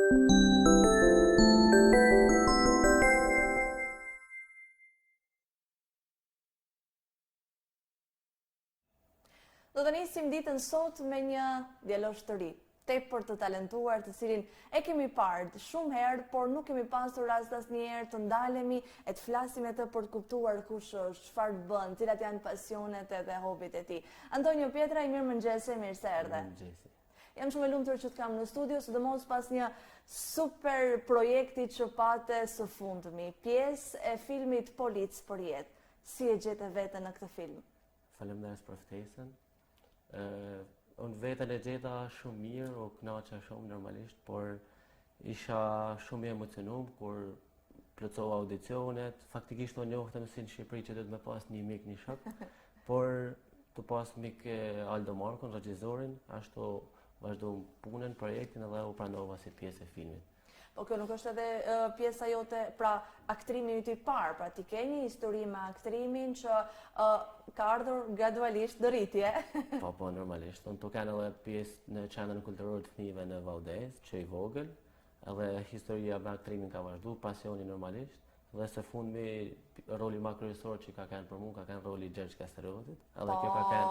Do të nisim ditën sot me një djalosh të ri, tepër të talentuar, të cilin e kemi parë shumë herë, por nuk kemi pasur rast asnjëherë të ndalemi e të flasim me të për të kuptuar kush është, çfarë bën, cilat janë pasionet edhe hobit e tij. Antonio Pietra, mirëmëngjese, mirë se erdhe. Mirëmëngjesi. Jam shumë e lumtur që të kam në studio, sidomos pas një super projekti që pate së fundmi, pjesë e filmit Polic për jetë. Si e gjete veten në këtë film? Faleminderit për ftesën. Unë veten e gjeta shumë mirë, u kënaqa shumë normalisht, por isha shumë i emocionuar kur plotësova audicionet. Faktikisht unë njohtem si në Shqipëri që do të më pas një mik, një shok, por të pas mik Aldo Markon, regjisorin, ashtu vazhdoj punën, projektin edhe u pranova si pjesë e filmit. Po kjo nuk është edhe pjesa jote, pra aktrimi yt i parë, pra ti ke një histori me aktrimin që ka ardhur gradualisht në rritje. Po, normalisht. Unë të kanë edhe pjesë në qendrën kulturore të fëmijëve në Valdez, që i vogël, edhe historia me aktrimin ka vazhdu, pasioni normalisht, dhe së fundmi roli më kryesor që ka kanë për mua, ka kanë roli Gjergj Kasterotit, edhe kjo ka kanë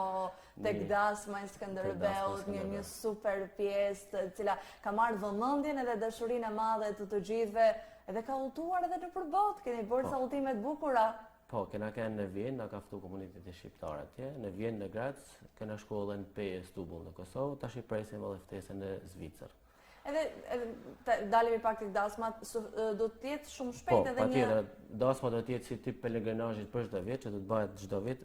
tek Dasma i Skënderbeut, një super pjesë, e cila ka marrë vëmendjen edhe dashurinë e madhe të gjithëve, edhe ka udhëtuar edhe në përbot, keni bërë sa udhëtime të bukura. Po, kena kanë në Vjenë, na ka ftu komuniteti shqiptar atje, në Vjenë, në Graz, kena shkollën PE Stubull në Kosovë, tash i presim edhe ftesën në Zvicër. Edhe dalemi pak tek Dasma, do të jetë shumë shpejt edhe një... Po, patjetër, Dasma do të jetë si tip pelegrinazhit për çdo vit, që do të bëhet çdo vit.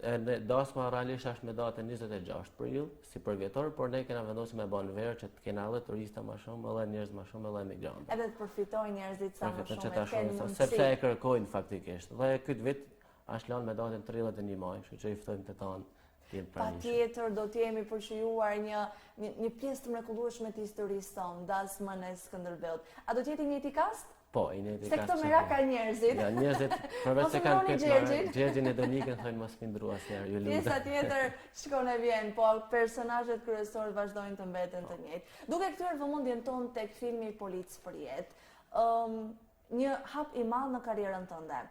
Dasma realisht është me datën 26 prill, si përvjetor, por ne kena vendosur me bën verë që të kenë edhe turista më shumë, edhe njerëz më shumë, edhe emigrantë. Edhe të përfitojnë njerëzit sa më shumë, sepse e kërkojnë faktikisht. Dhe këtë vit është lënë me datën 31 maj, kështu që i ftojmë të tanë. Patjetër do të jemi përqijuar një pjesë të mrekullueshme të historisë tonë, Dasmën e Skënderbeut. A do të jetë i njëjti kast? Po, i njëjti kast. Se këto merak ka njerëzit. Ja, njerëzit përveç se kanë këtë Gjergjin e Donikën thonë mos mindru asnjëherë, ju lutem. Pjesa tjetër shkon e vjen, po personazhet kryesorë vazhdojnë të mbeten të njëjtë. Duke kthyer vëmendjen tonë tek filmi Polic për jetë, një hap i madh në karrierën tënde.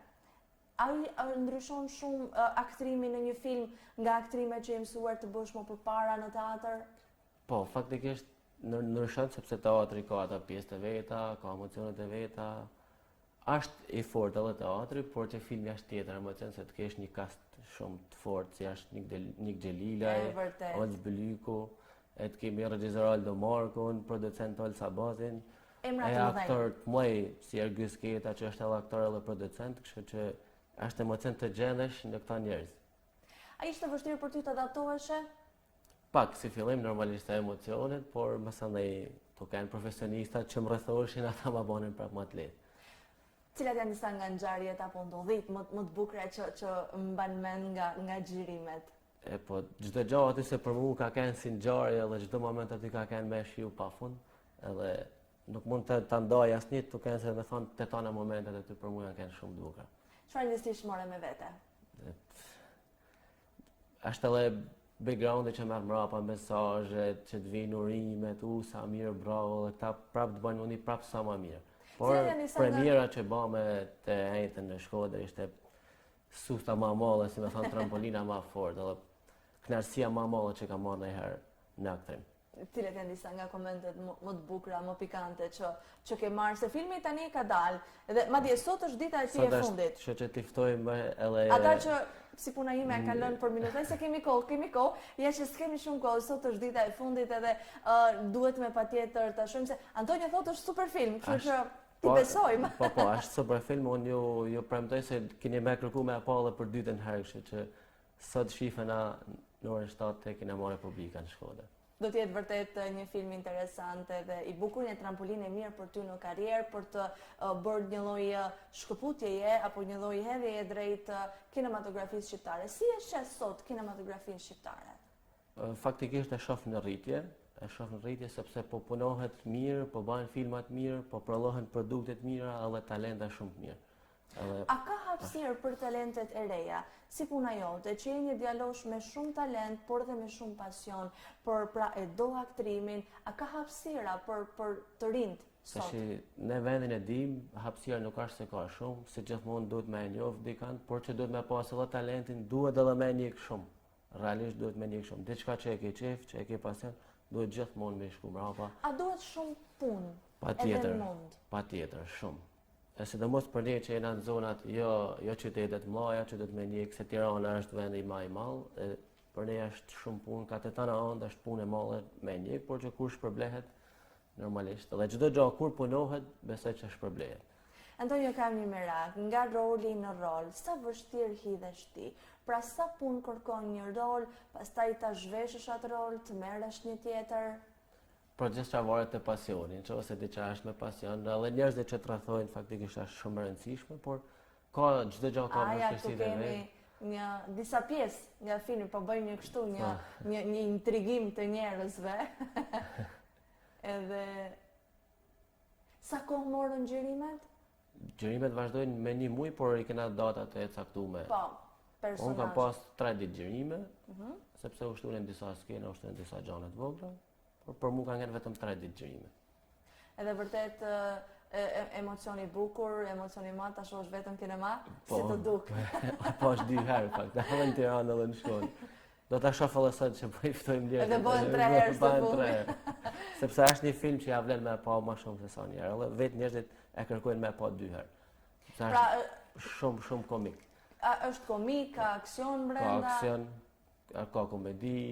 Ai ndryshon shumë aktrimi në një film nga aktrimet që je mësuar të bësh më përpara në teatr? Po, faktikisht ndryshon sepse teatri ka ata pjesë të veta, ka emocionet e veta. Është i fortë edhe teatri, por që filmi është tjetër emocion se të kesh një kast shumë të fortë, si është Nik Xhelilaj, Olz Bylyku, e të kemi regjisor Aldo Markon, producent Olsa Bazin, e aktor të mëdhenj si Ergys Keta që është edhe aktor edhe producent, kështu që është emocion të gjendesh në këta njerëz. A ishte vështirë për ty të adaptoheshe? Pak, si fillim normalisht e emocionet, por mësandaj të kanë profesionistat që më rrethoheshin, ata ma bonin prapë më të lehtë. Cilat janë disa nga ngjarjet apo ndodhit më të bukura që mban mend nga xhirimet? Po, çdo gjë aty se për mua ka kanë si ngjarje dhe çdo moment aty ka kanë me shiu pafund, edhe nuk mund të ndaj asnjë, të kanë se më thon tetana momentet aty për mua kanë shumë të bukura. Çfarë investish more me vete? Është edhe backgroundi që merr mbrapa, mesazhet që të vinë urimet, sa mirë, bravo, dhe këta prapë të bëjnë unë prapë sa më mirë. Por premiera që bëme të hejtën në Shkodër ishte susta më madhe, si me thonë trampolina më fort, edhe kënaqësia më madhe që kam marrë ndonjëherë në aktrim. Cilat janë disa nga komentet më të bukura, më pikante që ke marrë, se filmi tani ka dalë, dhe madje sot është dita e tij e fundit. Sot është që t'i ftojmë edhe... Ata që, si puna ime ka lënë për minutë, se kemi kohë, ja që s'kemi shumë kohë, sot është dita e fundit edhe duhet me patjetër të shohim se Antonio thotë është super film, kështu që ti besojmë. Po, është super film, unë ju premtoj se keni më kërkuar me apo edhe për dytën herë, kështu që sot shifena në orën 7 tek kina marrë publika në Shkodër. Do të jetë vërtet një film interesant dhe i bukur, një trampolinë e mirë për ty në karrierë, për të bërë një lloj shkëputjeje apo një lloj hedhjeje drejt kinematografisë shqiptare. Si e sheh sot kinematografinë shqiptare? Faktikisht e shoh në rritje, sepse po punohet mirë, po bëhen filma të mirë, po prodhohen produkte të mira edhe talente shumë të mirë. A ka hapësirë për talentet e reja, si puna jote, që je një djalosh me shumë talent, por dhe me shumë pasion, por pra e do aktrimin, a ka hapësira për të rinjt Tash në vendin e dim, hapësira nuk është se ka shumë, se gjithmonë duhet me e njoh dikant, por që duhet me pas edhe talentin, duhet edhe me njek shumë. Realisht duhet me njek shumë. Diçka që e ke qef, që e ke pasion, duhet gjithmonë me shku mrapa. A duhet shumë punë? Patjetër, Edhe mund. patjetër, shumë. E sidomos për ne që jena në zonat, jo qytetet mëdha, që duhet me njek, se Tirana është vendi më i madh, për ne është shumë punë, ka të tana ëndë, është punë e madhe me njek, por që kur shpërblehet, normalisht. Dhe çdo gjë kur punohet, besoj që shpërblehet. Antonio, kam një merak, nga roli në rol, sa vështirë hidhesh ti? Pra sa punë kërkon një rol, pastaj ta zhveshësh atë rol, të merresh një tjetër? Por gjithçka varet te pasioni, nëse diçka është me pasion, edhe njerëzit që të rrethojnë faktikisht është shumë e rëndësishme, por ka çdo gjë ka vështirësitë e vet. Një disa pjesë nga filmi po bëjmë një kështu, një intrigim të njerëzve. Edhe sa kohë morën xhirimet? Xhirimet vazhdojnë me 1 muaj, por i kena datat e caktuara. Po, personazh. Unë kam pas 3 ditë xhirime, sepse u shtunë disa skena, u shtunë disa gjëra të vogla, por për mua kanë vetëm 3 ditë xhirime. Edhe vërtet emocioni bukur, emocioni madh, tash është vetëm kinema, si të duk. Po është 2 herë fakt, edhe në Tiranë edhe në Shkodër. Do ta shoh edhe sot që po i ftojmë njerëz. Edhe bëhen 3 herë së fundmi. Sepse është një film që ja vlen me pa më shumë se sa një herë, edhe vetë njerëzit e kërkojnë me pa 2 herë. Pra shumë komik. A është komik, ka aksion brenda? Ka aksion, ka komedi,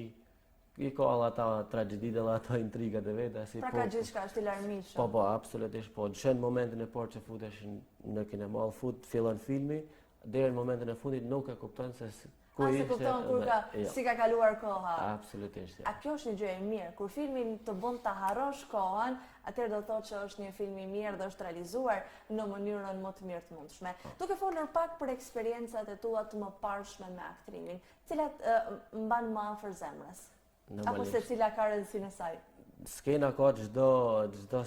i ka edhe ata tragjeditë dhe ato intrigat e veta si pra ka gjithçka, është i larmishëm. Po, absolutisht po. Në momentin e parë që futesh në kinema, fillon filmi, deri në momentin e fundit nuk e kupton se ku se kupton kur si ka kaluar koha. Absolutisht. A kjo është një gjë e mirë, kur filmi të bën ta harrosh kohën, atëherë do thotë që është një film i mirë dhe është realizuar në mënyrën më të mirë të mundshme. Duke folur pak për eksperjencat e tua të mëparshme me aktrimin, cilat mban më afër zemrës? Apo se cila ka rëndësinë e saj? Skena ka çdo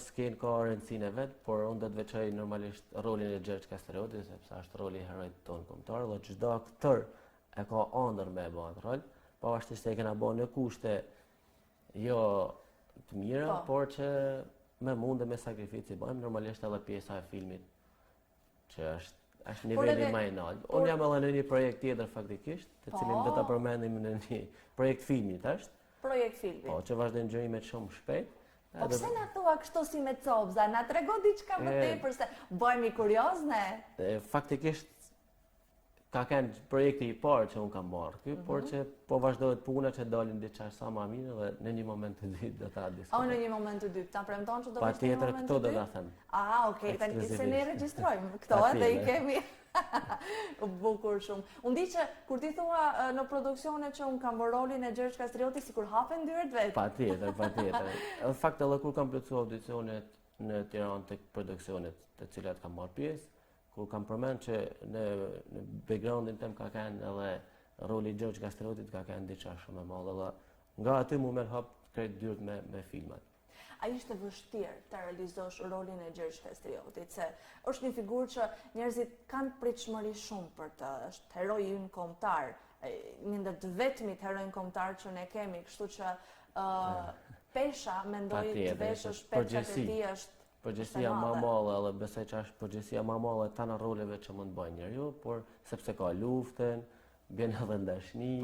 skenë ka rëndësinë e vet, por unë do të veçoj normalisht rolin e Gjergj Kastriotit, sepse është roli i heroit tonë kombëtar, dhe çdo aktor e ka ëndër me e bën atë rol, pavarësisht se e kena bën në kushte jo të mira, por që me mundë me sakrificë bëjmë normalisht edhe pjesa e filmit, që është niveli më i lartë. Unë jam edhe në një projekt tjetër faktikisht, të cilin do ta përmendim në një projekt filmi tash. Projekt filmi. Po, që vazhdojnë xhirimet shumë shpejt. Po pse na thua kështu si me copza? Na trego diçka më tepër se bëhemi kurioz ne? Faktikisht ka qenë projekti i parë që unë kam marrë këtu, por që po vazhdohet puna që dalin diçka sa më mirë dhe në një moment të dytë do ta diskutojmë. Në një moment të dytë, ta premton që do të bëjmë një moment të dytë? Patjetër këto do ta them. Okej, tani se ne regjistrojmë këto edhe i kemi. Bukur shumë. Unë di që kur ti thua në produksione që unë kam bërë rolin e Gjergj Kastriotit, sikur hapen dyert vetë. Patjetër. Në fakt edhe kur kam plotësuar audicionet në Tiranë tek produksionet të cilat kam marrë pjesë, kur kam përmend që në backgroundin tim ka qenë edhe roli i Gjergj Kastriotit ka qenë diçka shumë e madhe dhe nga aty më merr hap krejt dyert me filmat. A ishte vështirë të realizosh rolin e Gjergj Kastriotit, se është një figurë që njerëzit kanë pritshmëri shumë për të, është heroi ynë kombëtar, një ndër të vetmit herojnë kombëtar që ne kemi, kështu që pesha mendoj të veshësh peshkat e tij është përgjegjësia më e madhe, edhe besoj që është përgjegjësia më e madhe të ana roleve që mund të bëjë njeriu, por sepse ka luftën, bjen edhe ndashni,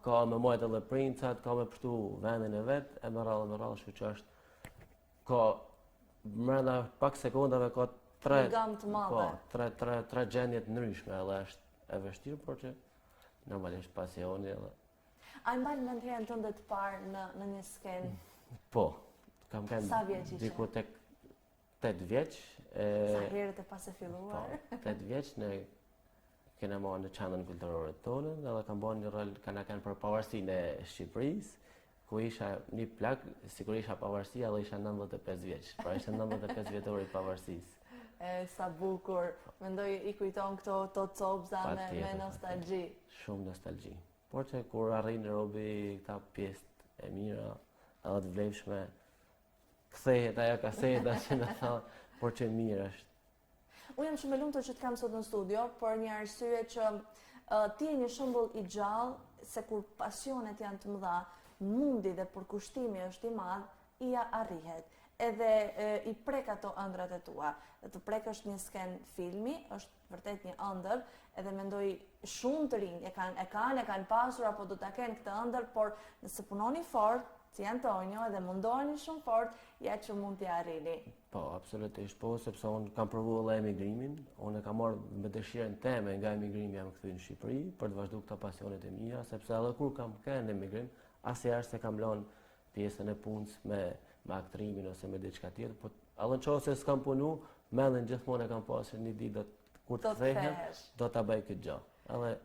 ka me majt edhe princat, ka me pështu vendin e vet, e me radhë, kështu që është ka brenda pak sekondave ka tre gjendje të ndryshme, edhe është e vështirë, por që normalisht pasioni edhe. A mbajnë mend herën tënde të parë në një skenë? Po, kam Sa vjeç ishe? Diku tek 8 vjeç. Sa herët e pas e filluar? Po, 8 vjeç në kinema në qendrën kulturore tonë, edhe kam bërë një rol kanë për pavarësinë e Shqipërisë, ku isha një plak, sikur isha pavarësia dhe isha 95 vjeç. Pra ishte 95 vjetori i pavarësisë. Sa bukur. Mendoj i kujton këto copza me nostalgji. Shumë nostalgji. Por që kur arrin robi këta pjesë e mira, edhe të vlefshme, kthehet ajo kaseta që na tha, por që mirë është. Unë jam shumë e lumtur që të kam sot në studio, por një arsye që ti je një shembull i gjallë se kur pasionet janë të mëdha, mundi dhe përkushtimi është i madh, i arrihet. edhe i prek ato ëndrat e tua. Dhe të prek është një sken filmi, është vërtet një ëndër, edhe mendoj shumë të rinj e kanë pasur apo do ta kenë këtë ëndër, por nëse punoni fort, si Antonio, edhe mundoheni shumë fort, ja që mund t'ja arrini. Po, absolutisht po, sepse unë kam provu edhe emigrimin, unë e kam marrë me dëshirën teme nga emigrimi jam kthy në Shqipëri për të vazhduar këto pasionet e mia, sepse edhe kur kam qenë emigrim, asnjëherë se kam lënë pjesën e punës me aktrimin ose me diçka tjetër, po edhe nëse s'kam punu, mendjen gjithmonë e kam pasur një ditë kur të kthehem, do ta bëj këtë gjë. Edhe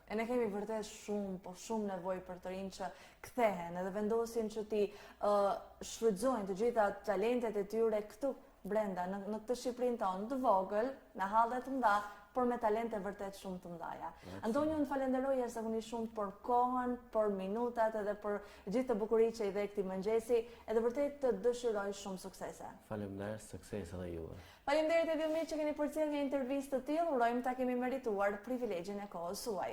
E ne kemi vërtet shumë nevojë për të rinj që kthehen edhe vendosin që ti shfrytëzojnë të gjitha talentet e tyre këtu brenda, në këtë Shqipërinë tonë, të vogël, në halle të mëdha, por me talente vërtet shumë të mëdha. Antonio, unë falenderoj jashtëzakonisht shumë për kohën, për minutat edhe për gjithë të bukurinë që i dhe këtij mëngjesi, edhe vërtet të dëshiroj shumë suksese. Faleminderit, sukses edhe juve. Faleminderit edhe mirë që keni përcjellë një intervistë të tillë, urojmë ta kemi merituar privilegjin e kohës suaj.